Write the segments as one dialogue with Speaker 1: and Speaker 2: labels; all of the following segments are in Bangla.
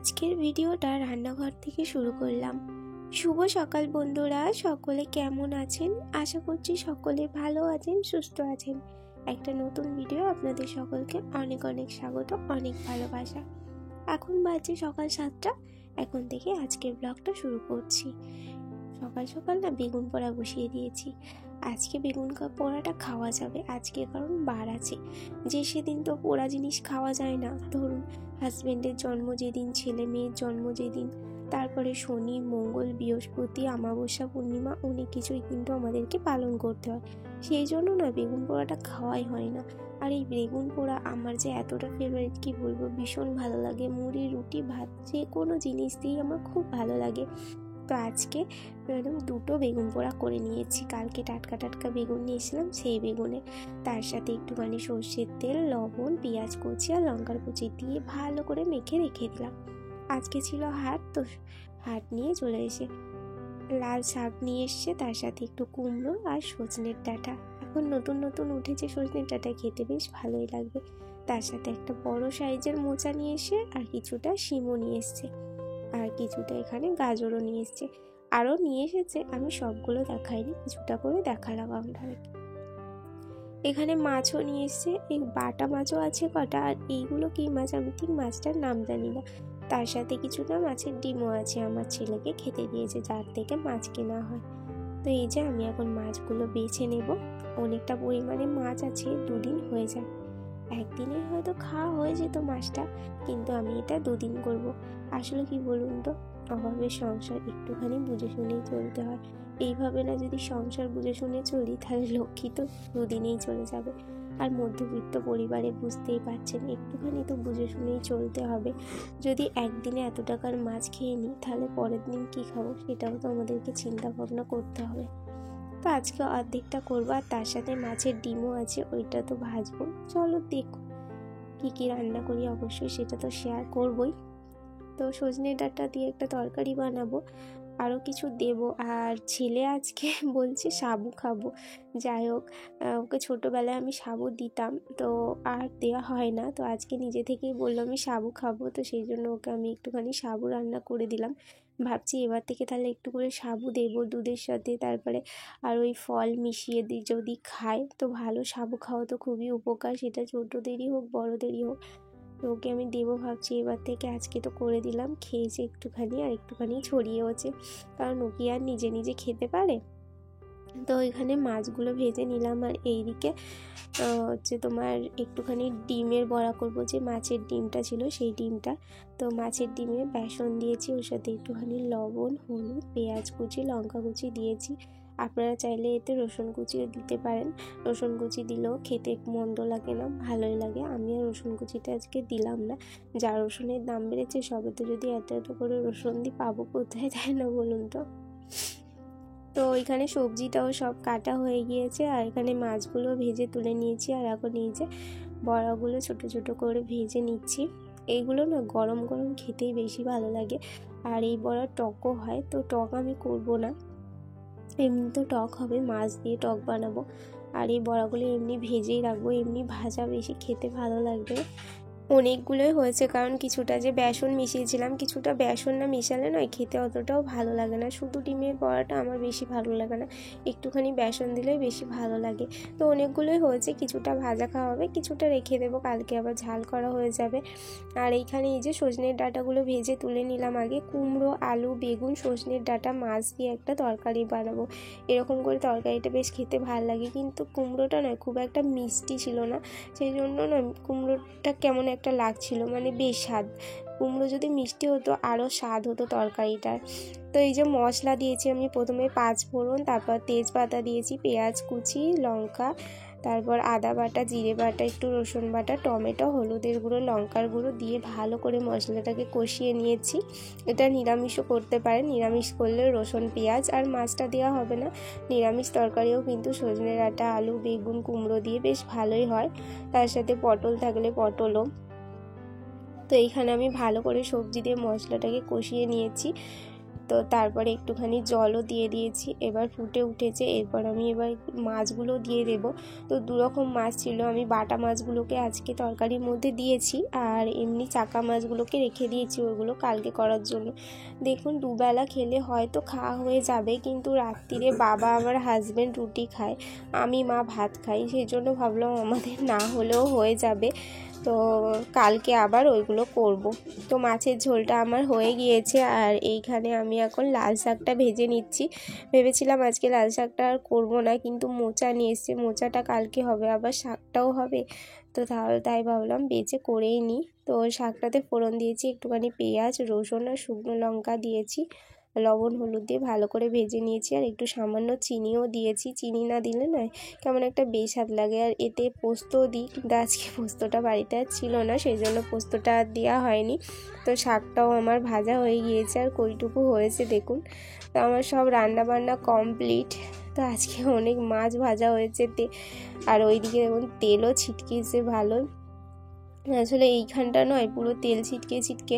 Speaker 1: আজকের ভিডিওটা রান্নাঘর থেকে শুরু করলাম। শুভ সকাল বন্ধুরা, সকলে কেমন আছেন? আশা করছি সকলে ভালো আছেন, সুস্থ আছেন। একটা নতুন ভিডিও আপনাদের সকলকে অনেক অনেক স্বাগত, অনেক ভালোবাসা। এখন বাজে সকাল 7টা। এখন থেকে আজকের ব্লগটা শুরু করছি। সকাল সকাল না বেগুন পোড়া বসিয়ে দিয়েছি। আজকে বেগুন পোড়াটা খাওয়া যাবে আজকে, কারণ বার আছে। যে সেদিন তো পোড়া জিনিস খাওয়া যায় না। ধরুন হাজবেন্ডের জন্ম যেদিন, ছেলে মেয়ের জন্ম যেদিন, তারপরে শনি, মঙ্গল, বৃহস্পতি, অমাবস্যা, পূর্ণিমা, অনেক কিছুই কিন্তু আমাদেরকে পালন করতে হয়। সেই জন্য না বেগুন পোড়াটা খাওয়াই হয় না। আর এই বেগুন পোড়া আমার যে এতটা ফেভারিট, কি বলবো, ভীষণ ভালো লাগে। মুড়ি, রুটি, ভাত, যে কোনো জিনিস দিয়েই আমার খুব ভালো লাগে। তো আজকে এরকম 2টো বেগুন পোড়া করে নিয়েছি। কালকে টাটকা টাটকা বেগুন নিয়েছিলাম, সেই বেগুনে তার সাথে একটুখানি সর্ষের তেল, লবণ, পেঁয়াজ কুচি আর লঙ্কার কুচি দিয়ে ভালো করে মেখে রেখে দিলাম। আজকে ছিল হাট, তো হাট নিয়ে চলে এসে লাল শাক নিয়ে এসছে, তার সাথে একটু কুমড়ো আর সজনের ডাঁটা। এখন নতুন নতুন উঠেছে সজনের ডাঁটা, খেতে বেশ ভালোই লাগবে। তার সাথে একটা বড় সাইজের মোচা নিয়ে এসে আর কিছুটা শিমও নিয়ে এসছে, আর কিছুটা এখানে গাজরও নিয়ে এসছে, আরও নিয়ে এসেছে। আমি সবগুলো দেখাইনি, কিছুটা করে দেখালাম আপনাদেরকে। এখানে মাছও নিয়ে এসছে, এই বাটা মাছও আছে কটা, আর এইগুলো কি মাছ আমি ঠিক মাছটার নাম জানি না। তার সাথে কিছুটা মাছের ডিমও আছে, আমার ছেলেকে খেতে দিয়েছে, যার থেকে মাছ কেনা হয়। তো এই যে আমি এখন মাছগুলো বেছে নেব। অনেকটা পরিমাণে মাছ আছে, 2 দিন হয়ে যায়। একদিনে হয়তো খাওয়া হয়ে যেত মাছটা, কিন্তু আমি এটা 2 দিন করবো। আসলে কি বলুন তো, অভাবের সংসার, একটুখানি বুঝে শুনেই চলতে হয়। এইভাবে না যদি সংসার বুঝে শুনে চলি, তাহলে লক্ষ্মী তো 2 দিনেই চলে যাবে। আর মধ্যবিত্ত পরিবারে বুঝতেই পারছেন, একটুখানি তো বুঝে শুনেই চলতে হবে। যদি একদিনে এত টাকার মাছ খেয়ে নিই, তাহলে পরের দিন কি খাবো সেটাও তো আমাদেরকে চিন্তা ভাবনা করতে হবে। তো আজকে অর্ধেকটা করবো, আর তার সাথে মাছের ডিমও আছে, ওইটা তো ভাজবো। চলো দেখো কি কি রান্না করি, অবশ্যই সেটা তো শেয়ার করবই। তো সজনে ডাঁটা দিয়ে একটা তরকারি বানাবো, আরও কিছু দেব। আর ছেলে আজকে বলছে সাবু খাবো। যাই হোক, ওকে ছোটোবেলায় আমি সাবু দিতাম, তো আর দেওয়া হয় না। তো আজকে নিজে থেকেই বললো আমি সাবু খাবো, তো সেই জন্য ওকে আমি একটুখানি সাবু রান্না করে দিলাম। ভাবছি এবার থেকে তাহলে একটু করে সাবু দেবো দুধের সাথে, তারপরে আর ওই ফল মিশিয়ে দিই যদি খায় তো ভালো। সাবু খাওয়া তো খুবই উপকার, সেটা ছোটোদেরই হোক বড়োদেরই হোক। তো ওকে আমি দেবো ভাবছি এবার থেকে। আজকে তো করে দিলাম, খেয়েছে একটুখানি, আর একটুখানি ছড়িয়েওছে, কারণ ও কি আর নিজে নিজে খেতে পারে। তো এখানে মাছগুলো ভেজে নিলাম, আর এইদিকে হচ্ছে তোমার একটুখানি ডিমের বড়া করব। যে মাছের ডিমটা ছিল সেই ডিমটা, তো মাছের ডিমে বেসন দিয়েছি, ওর সাথে একটুখানি লবণ, হলুদ, পেঁয়াজ কুচি, লঙ্কা কুচি দিয়েছি। আপনারা চাইলে এতে রসুন কুচিও দিতে পারেন। রসুন কুচি দিলেও খেতে মন্দ লাগে না, ভালোই লাগে। আমি আর রসুন কুচিটা আজকে দিলাম না, যা রসুনের দাম বেড়েছে, সবে তো যদি এত এত করে রসুন দিই পাবো কোথায়, তাই না বলুন তো। তো এখানে সবজিটাও সব কাটা হয়ে গিয়েছে, আর এখানে মাছগুলো ভেজে তুলে নিয়েছি। আর এখন এই যে বড়াগুলো ছোট ছোট করে ভেজে নিচ্ছি। এইগুলো না গরম গরম খেতেই বেশি ভালো লাগে। আর এই বড়া টকও হয়, তো টক আমি করব না, এমনি তো টক হবে, মাছ দিয়ে টক বানাবো। আর এই বড়াগুলো এমনি ভেজেই রাখবো, এমনি ভাজা বেশি খেতে ভালো লাগবে। অনেকগুলোই হয়েছে, কারণ কিছুটা যে বেসন মিশিয়েছিলাম, কিছুটা বেসন না মিশালে নয় খেতে অতটাও ভালো লাগে না। শুধু ডিমের বড়াটা আমার বেশি ভালো লাগে না, একটুখানি বেসন দিলেই বেশি ভালো লাগে। তো অনেকগুলোই হয়েছে, কিছুটা ভাজা খাওয়া হবে, কিছুটা রেখে দেবো, কালকে আবার ঝাল করা হয়ে যাবে। আর এইখানে এই যে সজনের ডাঁটাগুলো ভেজে তুলে নিলাম আগে। কুমড়ো, আলু, বেগুন, সজনের ডাঁটা, মাছ দিয়ে একটা তরকারি বানাবো। এরকম করে তরকারিটা বেশ খেতে ভালো লাগে, কিন্তু কুমড়োটা না খুব একটা মিষ্টি ছিল না, সেই জন্য না কুমড়োটা কেমন একটা লাগছিল, মানে বেশ স্বাদ। কুমড়ো যদি মিষ্টি হতো আরও স্বাদ হতো তরকারিটার। তো এই যে মশলা দিয়েছি আমি, প্রথমে 5 ফোড়ন, তারপর তেজপাতা দিয়েছি, পেঁয়াজ কুচি, লঙ্কা, তারপর আদা বাটা, জিরে বাটা, একটু রসুন বাটা, টমেটো, হলুদের গুঁড়ো, লঙ্কার গুঁড়ো দিয়ে ভালো করে মশলাটাকে কষিয়ে নিয়েছি। এটা নিরামিষও করতে পারেন, নিরামিষ করলে রসুন, পেঁয়াজ আর মাছটা দেওয়া হবে না। নিরামিষ তরকারিও কিন্তু সজনে ডাঁটা, আলু, বেগুন, কুমড়ো দিয়ে বেশ ভালোই হয়, তার সাথে পটল থাকলে পটলও। তো এইখানে আমি ভালো করে সবজি দিয়ে মশলাটাকে কষিয়ে নিয়েছি। তো তারপরে একটুখানি জলও দিয়ে দিয়েছি, এবার ফুটে উঠেছে। এরপর আমি এবার মাছগুলো দিয়ে দেব। তো দুরকম মাছ ছিল, আমি বাটা মাছগুলোকে আজকে তরকারির মধ্যে দিয়েছি আর এমনি চাকা মাছগুলোকে রেখে দিয়েছি ওইগুলো কালকে করার জন্য। দেখুন দুবেলা খেলে হয়তো খাওয়া হয়ে যাবে, কিন্তু রাত্রিরে বাবা আমার হাজব্যান্ড রুটি খায়, আমি মা ভাত খাই, সেই জন্য ভাবলাম আমাদের না হলেও হয়ে যাবে, তো কালকে আবার ওইগুলো করব। তো মাছের ঝোলটা আমার হয়ে গিয়েছে আর এইখানে আমি এখন লাল শাকটা ভেজে নিচ্ছি। ভেবেছিলাম আজকে লাল শাকটা আর করবো না, কিন্তু মোচা নিয়ে এসছে, মোচাটা কালকে হবে, আবার শাকটাও হবে, তো তাই ভাবলাম বেঁচে করেই নিই। তো শাকটাতে ফোড়ন দিয়েছি, একটুখানি পেঁয়াজ রসুন আর শুকনো লঙ্কা দিয়েছি, লবণ হলুদ দিয়ে ভালো করে ভেজে নিয়েছি আর একটু সামান্য চিনিও দিয়েছি। চিনি না দিলে নয় কেমন একটা বেস্বাদ লাগে। আর এতে পোস্তও দিই, কিন্তু আজকে পোস্তটা বাড়িতে আর ছিল না, সেই জন্য পোস্তটা আর দেওয়া হয়নি। তো শাকটাও আমার ভাজা হয়ে গিয়েছে আর কইটুকু হয়েছে দেখুন। তো আমার সব রান্না বান্না কমপ্লিট। তো আজকে অনেক মাছ ভাজা হয়েছে আর ওইদিকে দেখুন তেলও ছিটকেছে ভালো। আসলে এইখানটা নয় পুরো তেল ছিটকে ছিটকে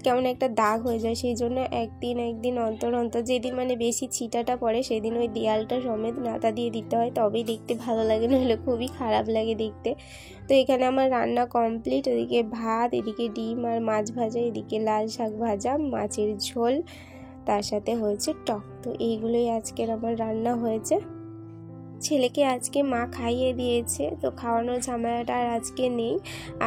Speaker 1: কেমন একটা দাগ হয়ে যায়, সেই জন্য একদিন অন্তর অন্তর যেদিন মানে বেশি ছিটাটা পড়ে সেদিন ওই দেয়ালটা সমেত নাতা দিয়ে দিতে হয়, তবেই দেখতে ভালো লাগে, নইলে খুবই খারাপ লাগে দেখতে। তো এখানে আমার রান্না কমপ্লিট, ওদিকে ভাত, এদিকে ডিম আর মাছ ভাজা, এদিকে লাল শাক ভাজা, মাছের ঝোল, তার সাথে হয়েছে টক। তো এইগুলোই আজকের আমার রান্না হয়েছে। ছেলেকে আজকে মা খাইয়ে দিয়েছে, তো খাওয়ানোর ঝামেলাটা আর আজকে নেই।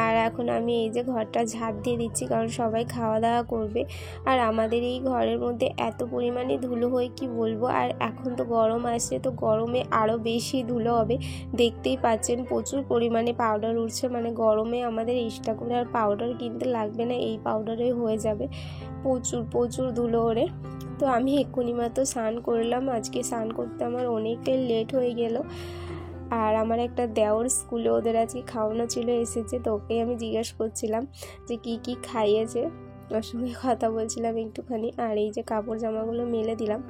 Speaker 1: আর এখন আমি এই যে ঘরটা ঝাঁপ দিয়ে দিচ্ছি, কারণ সবাই খাওয়া দাওয়া করবে। আর আমাদের এই ঘরের মধ্যে এত পরিমাণে ধুলো হয় কি বলবো। আর এখন তো গরম আসছে, তো গরমে আরও বেশি ধুলো হবে, দেখতেই পাচ্ছেন প্রচুর পরিমাণে পাউডার উঠছে, মানে গরমে আমাদের এক্সট্রা করে আর পাউডার কিনতে লাগবে না, এই পাউডারেই হয়ে যাবে, প্রচুর ধুলো ওড়ে। তো আমি এক্ষুনি মাত্র স্নান করলাম, আজকে স্নান করতে আমার অনেকটাই লেট হয়ে গেল। আর আমার একটা দেওর স্কুলে ওদের আজকে খাওয়ানো ছিল, এসেছে, তো ওকে আমি জিজ্ঞেস করছিলাম যে কি খাইয়েছে, ওর সঙ্গে কথা বলছিলাম একটুখানি। আর এই যে কাপড় জামাগুলো মেলে দিলাম,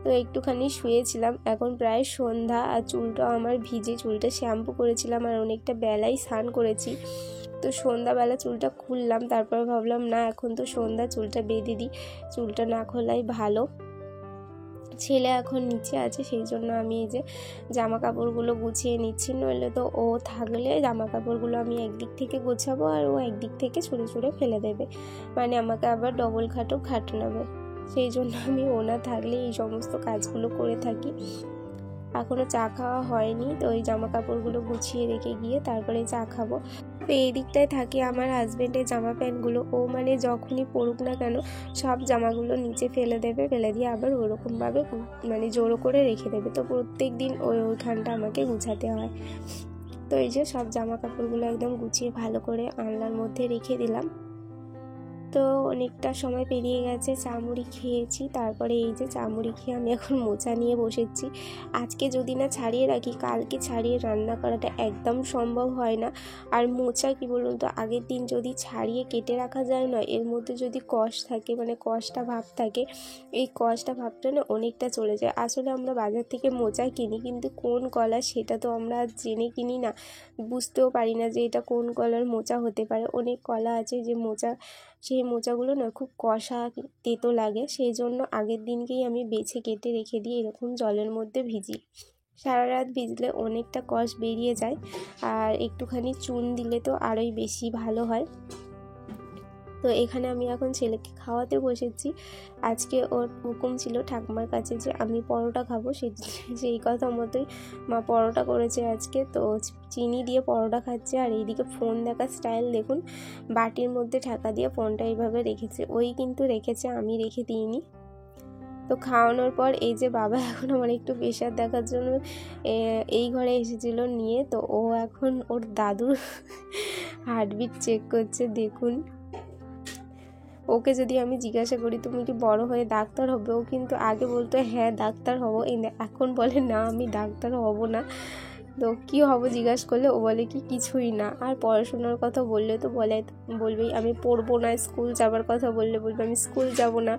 Speaker 1: তো একটুখানি শুয়েছিলাম। এখন প্রায় সন্ধ্যা আর চুলটাও আমার ভিজে, চুলটা শ্যাম্পু করেছিলাম আর অনেকটা বেলায় স্নান করেছি। তো সন্ধ্যাবেলা চুলটা খুললাম, তারপর ভাবলাম না এখন তো সন্ধ্যা, চুলটা বেঁধে দিই, চুলটা না খোলাই ভালো। ছেলে এখন নিচে আছে, সেই জন্য আমি এই যে জামা কাপড়গুলো গুছিয়ে নিচ্ছি, নইলে তো ও থাকলে জামা কাপড়গুলো আমি একদিক থেকে গোছাবো আর ও একদিক থেকে ছুঁড়ে ফেলে দেবে, মানে আমাকে আবার ডবল খাটাবে, সেই জন্য আমি ও না থাকলে এই সমস্ত কাজগুলো করে থাকি। এখনও চা খাওয়া হয়নি, তো ওই জামা কাপড়গুলো গুছিয়ে রেখে গিয়ে তারপরে চা খাবো। তো এই দিকটায় থাকে আমার হাজব্যান্ডের জামা প্যান্টগুলো, ও মানে যখনই পরুক না কেন সব জামাগুলো নিচে ফেলে দিয়ে আবার ওরকমভাবে মানে জোড়ো করে রেখে দেবে, তো প্রত্যেক দিন ওইখানটা আমাকে গুছাতে হয়। তো এই যে সব জামা কাপড়গুলো একদম গুছিয়ে ভালো করে আলনার মধ্যে রেখে দিলাম। তো অনেকটা সময় পেরিয়ে গেছে, চামুড়ি খেয়েছি, তারপরে এই যে চামুড়ি খেয়ে আমি এখন মোচা নিয়ে বসেছি। আজকে যদি না ছাড়িয়ে রাখি, কালকে ছাড়িয়ে রান্না করাটা একদম সম্ভব হয় না। আর মোচা কি বলুন তো, আগের দিন যদি ছাড়িয়ে কেটে রাখা যায় না, এর মধ্যে যদি কষ থাকে, মানে কষটা ভাব থাকে, এই কষটা ভাবটা না অনেকটা চলে যায়। আসলে আমরা বাজার থেকে মোচা কিনি, কিন্তু কোন কলা সেটা তো আমরা জেনে কিনি না, বুঝতেও পারি না যে এটা কোন কলার মোচা হতে পারে। অনেক কলা আছে যে সেই মোচাগুলো না খুব কষা তেতো লাগে, সেই জন্য আগের দিনকেই আমি বেছে কেটে রেখে দিই, এরকম জলের মধ্যে ভিজি। সারা রাত ভিজলে অনেকটা কষ বেরিয়ে যায়, আর একটুখানি চুন দিলে তো আরোই বেশি ভালো হয়। তো এখানে আমি এখন ছেলেকে খাওয়াতে বসেছি। আজকে ওর হুকুম ছিল ঠাকুমার কাছে যে আমি পরোটা খাবো, সেই কথা মতোই মা পরোটা করেছে আজকে। তো চিনি দিয়ে পরোটা খাচ্ছে, আর এইদিকে ফোন দেখার স্টাইল দেখুন, বাটির মধ্যে ঢাকা দিয়ে ফোনটা এইভাবে রেখেছে, ওই কিন্তু রেখেছে, আমি রেখে দিইনি। তো খাওয়ানোর পর এই যে বাবা এখন আমার একটু প্রেশার দেখার জন্য এই ঘরে এসেছিল নিয়ে, তো ও এখন ওর দাদুর হার্টবিট চেক করছে দেখুন। ওকে যদি আমি জিজ্ঞাসা করি তুমি কি বড় হয়ে ডাক্তার হবে, ও কিন্তু আগে বলতো হ্যাঁ ডাক্তার হব, এখন বলে না আমি ডাক্তার হব না। তো কী হব জিজ্ঞাসা করলে ও বলে কি কিছুই না। আর পড়াশোনার কথা বললে তো বলবেই আমি পড়বো না, স্কুল যাবার কথা বললে বলবে আমি স্কুল যাব না।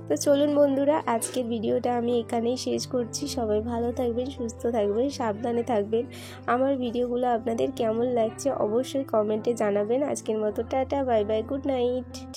Speaker 1: তো চলুন বন্ধুরা, আজকের ভিডিওটা আমি এখানেই শেষ করছি। সবাই ভালো থাকবেন, সুস্থ থাকবেন, সাবধানে থাকবেন। আমার ভিডিওগুলো আপনাদের কেমন লাগছে অবশ্যই কমেন্টে জানাবেন। আজকের মতো tata, bye bye, good night.